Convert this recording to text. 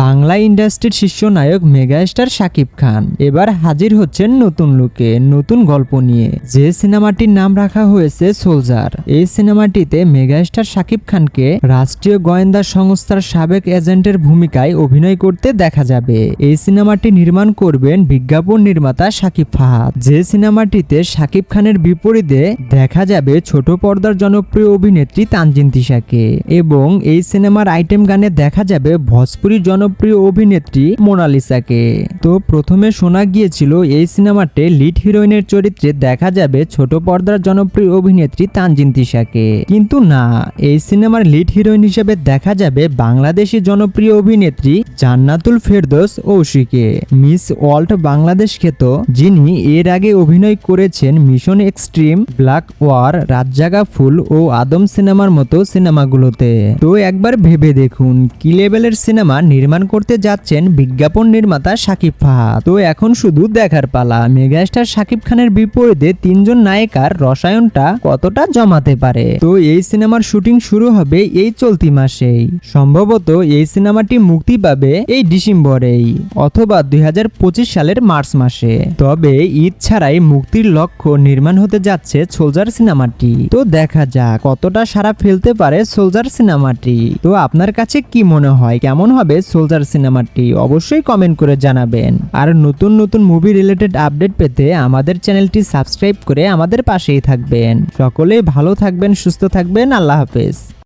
বাংলা ইন্ডাস্ট্রির শীর্ষ নায়ক মেগাস্টার শাকিব খান এবার হাজির হচ্ছেন নতুন লুকে নতুন গল্প নিয়ে। যে সিনেমাটির নাম রাখা হয়েছে সোলজার। এই সিনেমাটিতে মেগাস্টার শাকিব খানকে রাষ্ট্রীয় গোয়েন্দা সংস্থার সাবেক এজেন্টের ভূমিকায় অভিনয় করতে দেখা যাবে। এই সিনেমাটি নির্মাণ করবেন বিজ্ঞাপন নির্মাতা শাকিব ফাহাদ। যে সিনেমাটিতে শাকিব খানের বিপরীতে দেখা যাবে ছোট পর্দার জনপ্রিয় অভিনেত্রী তানজিন তিশাকে এবং এই সিনেমার আইটেম গানে দেখা যাবে ভোজপুরি জনপ্রিয় অভিনেত্রী মোনালিসাকে। তো প্রথমে শোনা গিয়েছিল এই সিনেমাতে লিড হিরোইনের চরিত্রে দেখা যাবে ছোট পর্দার জনপ্রিয় অভিনেত্রী তানজিন তিশাকে, কিন্তু না, এই সিনেমার লিড হিরোইন হিসেবে দেখা যাবে বাংলাদেশি জনপ্রিয় অভিনেত্রী জান্নাতুল ফেরদৌস ঔশীকে, মিস ওয়ার্ল্ড বাংলাদেশ খ্যাত, যিনি এর আগে অভিনয় করেছেন মিশন এক্সট্রিম, ব্ল্যাক ওয়ার, রাতজাগা ফুল ও আদম সিনেমার মতো সিনেমাগুলোতে। তো একবার ভেবে দেখুন কি লেভেলের সিনেমা নির্মাণ করতে যাচ্ছেন বিজ্ঞাপন নির্মাতা শাকিব ফাহাদ। তো এখন শুধু দেখার পালা মেগাস্টার শাকিব খানের বিপরীতে তিনজন নায়িকার রসায়নটা কতটা জমাতে পারে। তো এই সিনেমার শুটিং শুরু হবে এই চলতি মাসেই। সম্ভবত এই সিনেমাটি মুক্তি পাবে এই ডিসেম্বরেই অথবা 2025 সালের মার্চ মাসে। তবে ঈদ ছাড়াই মুক্তির লক্ষ্য নির্মাণ হতে যাচ্ছে সোলজার সিনেমাটি। তো দেখা যাক কতটা সাড়া ফেলতে পারে সোলজার সিনেমাটি। তো আপনার কাছে কি মনে হয় কেমন হবে সোলজার সিনেমাটি? অবশ্যই কমেন্ট করে জানাবেন। আর নতুন নতুন মুভি রিলেটেড আপডেট পেতে আমাদের চ্যানেলটি সাবস্ক্রাইব করে আমাদের পাশেই থাকবেন। সকলেই ভালো থাকবেন, সুস্থ থাকবেন। আল্লাহ হাফেজ।